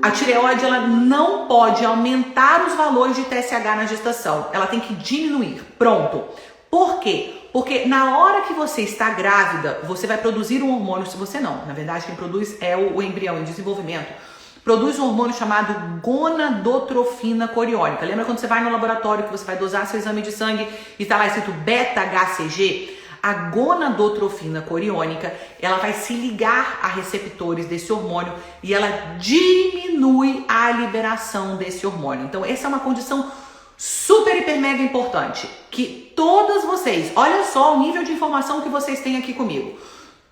A tireoide, ela não pode aumentar os valores de TSH na gestação. Ela tem que diminuir. Pronto. Por quê? Porque na hora que você está grávida, você vai produzir um hormônio, se você não. Na verdade, quem produz é o embrião em desenvolvimento. Produz um hormônio chamado gonadotrofina coriônica. Lembra quando você vai no laboratório que você vai dosar seu exame de sangue e está lá escrito beta-HCG? A gonadotrofina coriônica, ela vai se ligar a receptores desse hormônio e ela diminui a liberação desse hormônio. Então, essa é uma condição super, hiper, mega importante, que todas vocês, olha só o nível de informação que vocês têm aqui comigo.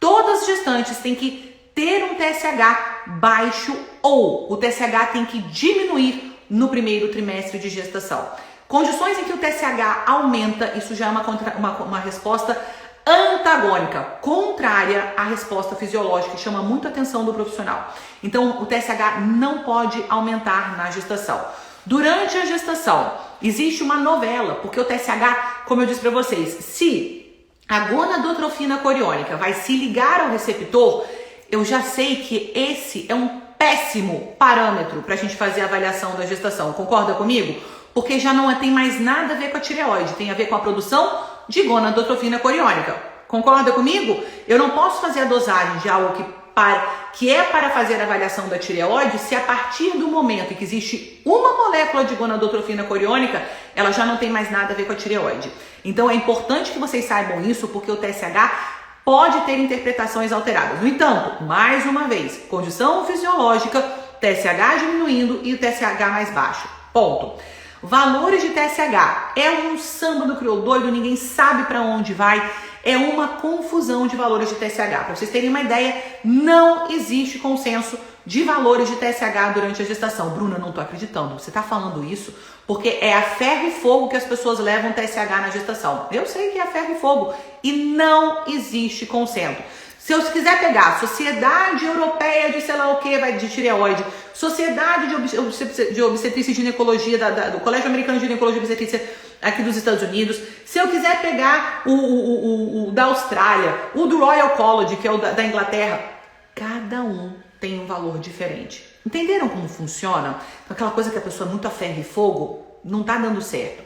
Todas as gestantes têm que ter um TSH baixo ou o TSH tem que diminuir no primeiro trimestre de gestação. Condições em que o TSH aumenta, isso já é uma resposta antagônica, contrária à resposta fisiológica, que chama muito a atenção do profissional. Então, o TSH não pode aumentar na gestação. Durante a gestação, existe uma novela, porque o TSH, como eu disse para vocês, se a gonadotrofina coriônica vai se ligar ao receptor, eu já sei que esse é um péssimo parâmetro para a gente fazer a avaliação da gestação. Concorda comigo? Porque já não tem mais nada a ver com a tireoide, tem a ver com a produção de gonadotrofina coriônica. Concorda comigo? Eu não posso fazer a dosagem de algo que é para fazer a avaliação da tireoide se a partir do momento em que existe uma molécula de gonadotrofina coriônica, ela já não tem mais nada a ver com a tireoide. Então é importante que vocês saibam isso, porque o TSH pode ter interpretações alteradas. No entanto, mais uma vez, condição fisiológica, TSH diminuindo e o TSH mais baixo. Ponto. Valores de TSH é um samba do crioulo doido, ninguém sabe para onde vai, é uma confusão de valores de TSH. Para vocês terem uma ideia, não existe consenso de valores de TSH durante a gestação. Bruna, não tô acreditando, você tá falando isso porque é a ferro e fogo que as pessoas levam TSH na gestação. Eu sei que é a ferro e fogo e não existe consenso. Se eu quiser pegar Sociedade Europeia de sei lá o que, de tireoide, Sociedade de Obstetrícia e Ginecologia, do Colégio Americano de Ginecologia e Obstetrícia aqui dos Estados Unidos, se eu quiser pegar o da Austrália, o do Royal College, que é o da Inglaterra, cada um tem um valor diferente. Entenderam como funciona? Então, aquela coisa que a pessoa é muito a ferro e fogo, não tá dando certo.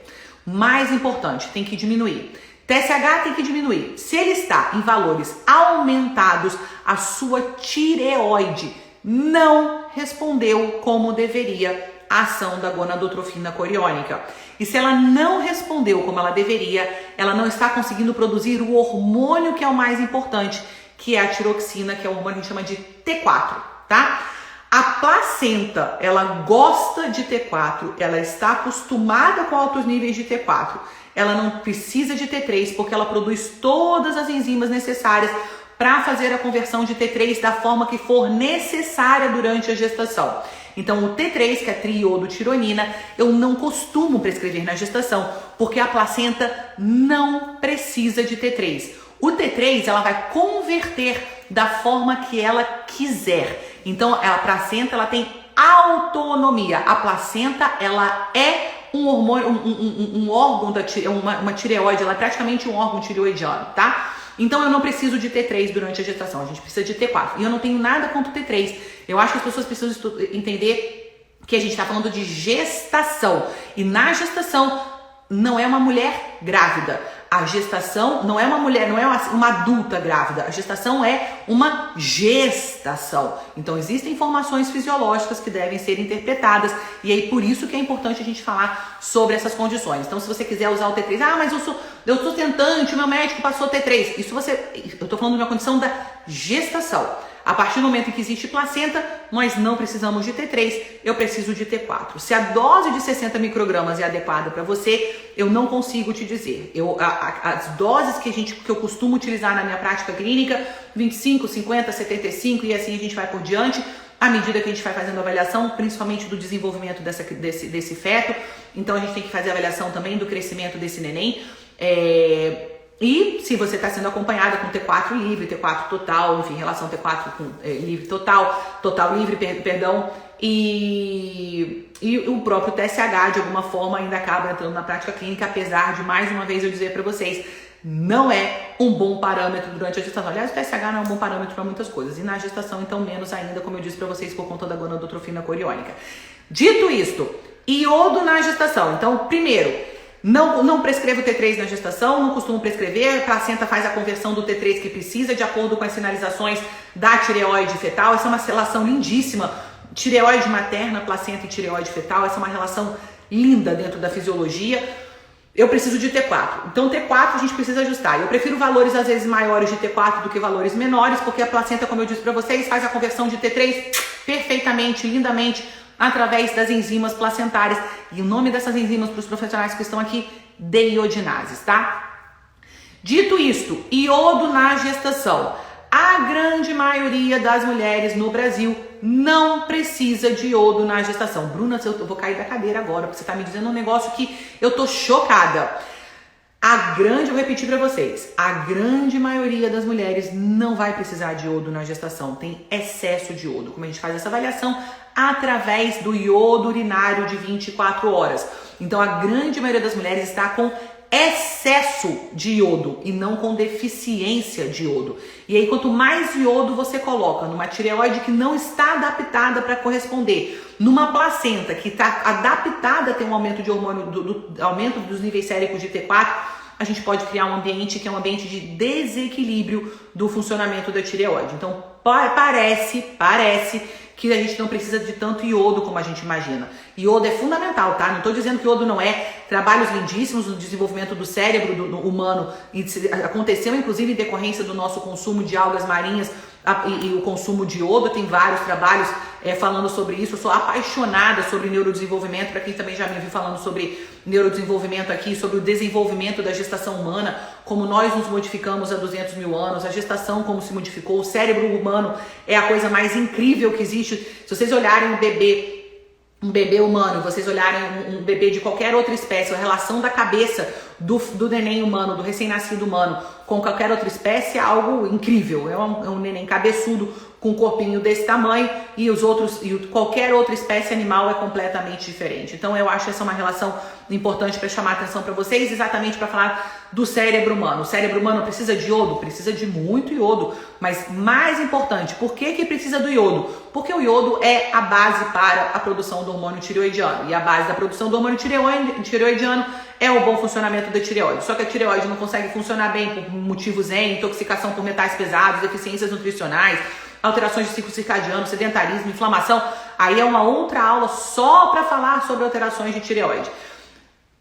Mais importante, tem que diminuir. TSH tem que diminuir. Se ele está em valores aumentados, a sua tireoide não respondeu como deveria a ação da gonadotrofina coriônica. E se ela não respondeu como ela deveria, ela não está conseguindo produzir o hormônio que é o mais importante, que é a tiroxina, que é o hormônio que a gente chama de T4, tá? A placenta, ela gosta de T4, ela está acostumada com altos níveis de T4. Ela não precisa de T3 porque ela produz todas as enzimas necessárias para fazer a conversão de T3 da forma que for necessária durante a gestação. Então, o T3, que é triiodotironina, eu não costumo prescrever na gestação porque a placenta não precisa de T3. O T3, ela vai converter da forma que ela quiser. Então, a placenta, ela tem autonomia. A placenta, ela é um hormônio, um órgão, uma tireoide, ela é praticamente um órgão tireoidiano, tá? Então eu não preciso de T3 durante a gestação, a gente precisa de T4. E eu não tenho nada contra o T3. Eu acho que as pessoas precisam entender que a gente está falando de gestação. E na gestação não é uma mulher grávida. A gestação não é uma mulher, não é uma adulta grávida. A gestação é uma gestação. Então existem informações fisiológicas que devem ser interpretadas. E aí por isso que é importante a gente falar sobre essas condições. Então se você quiser usar o T3, mas eu sou tentante, o meu médico passou T3. Eu tô falando de uma condição da gestação. A partir do momento em que existe placenta, nós não precisamos de T3, eu preciso de T4. Se a dose de 60 microgramas é adequada para você, eu não consigo te dizer. As doses que eu costumo utilizar na minha prática clínica, 25, 50, 75 e assim a gente vai por diante, à medida que a gente vai fazendo a avaliação, principalmente do desenvolvimento desse feto. Então a gente tem que fazer a avaliação também do crescimento desse neném. E se você está sendo acompanhada com T4 livre, T4 total, enfim, relação T4 com livre total, total livre, perdão, e o próprio TSH de alguma forma ainda acaba entrando na prática clínica, apesar de, mais uma vez, eu dizer para vocês, não é um bom parâmetro durante a gestação. Aliás, o TSH não é um bom parâmetro para muitas coisas. E na gestação, então, menos ainda, como eu disse para vocês, por conta da gonadotrofina coriônica. Dito isto, iodo na gestação. Então, primeiro, não prescrevo T3 na gestação, não costumo prescrever. A placenta faz a conversão do T3 que precisa, de acordo com as sinalizações da tireoide fetal. Essa é uma relação lindíssima. Tireoide materna, placenta e tireoide fetal. Essa é uma relação linda dentro da fisiologia. Eu preciso de T4. Então, T4 a gente precisa ajustar. Eu prefiro valores, às vezes, maiores de T4 do que valores menores, porque a placenta, como eu disse para vocês, faz a conversão de T3 perfeitamente, lindamente, através das enzimas placentárias. E o nome dessas enzimas para os profissionais que estão aqui, deiodinases, tá? Dito isto, iodo na gestação. A grande maioria das mulheres no Brasil não precisa de iodo na gestação. Bruna, eu vou cair da cadeira agora, porque você está me dizendo um negócio que eu tô chocada. Eu vou repetir para vocês, a grande maioria das mulheres não vai precisar de iodo na gestação, tem excesso de iodo. Como a gente faz essa avaliação? Através do iodo urinário de 24 horas. Então a grande maioria das mulheres está com excesso de iodo e não com deficiência de iodo. E aí, quanto mais iodo você coloca numa tireoide que não está adaptada para corresponder, numa placenta que está adaptada a ter um aumento de hormônio, aumento dos níveis séricos de T4, a gente pode criar um ambiente que é um ambiente de desequilíbrio do funcionamento da tireoide. Então, parece que a gente não precisa de tanto iodo como a gente imagina. Iodo é fundamental, tá? Não estou dizendo que iodo não é. Trabalhos lindíssimos no desenvolvimento do cérebro do humano, e aconteceu inclusive em decorrência do nosso consumo de algas marinhas e o consumo de iodo. Tem vários trabalhos falando sobre isso. Eu sou apaixonada sobre neurodesenvolvimento. Para quem também já me viu falando sobre neurodesenvolvimento aqui, sobre o desenvolvimento da gestação humana, como nós nos modificamos há 200 mil anos, a gestação como se modificou, o cérebro humano é a coisa mais incrível que existe. Se vocês olharem um bebê humano, vocês olharem um bebê de qualquer outra espécie, a relação da cabeça do neném humano, do recém-nascido humano com qualquer outra espécie é algo incrível. É um neném cabeçudo com um corpinho desse tamanho e qualquer outra espécie animal é completamente diferente. Então eu acho essa uma relação importante para chamar a atenção para vocês, exatamente para falar do cérebro humano. O cérebro humano precisa de iodo? Precisa de muito iodo, mas mais importante, por que precisa do iodo? Porque o iodo é a base para a produção do hormônio tireoidiano, e a base da produção do hormônio tireoidiano é o bom funcionamento da tireoide. Só que a tireoide não consegue funcionar bem por motivos N, intoxicação por metais pesados, deficiências nutricionais, alterações de ciclo circadiano, sedentarismo, inflamação. Aí é uma outra aula só para falar sobre alterações de tireoide.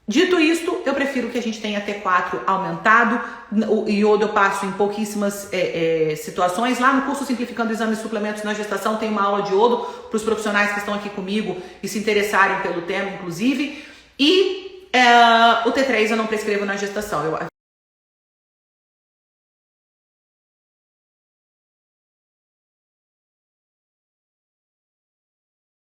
Dito isto, eu prefiro que a gente tenha T4 aumentado. O iodo eu passo em pouquíssimas situações. Lá no curso Simplificando Exames e Suplementos na Gestação tem uma aula de iodo para os profissionais que estão aqui comigo e se interessarem pelo tema, inclusive. E o T3 eu não prescrevo na gestação.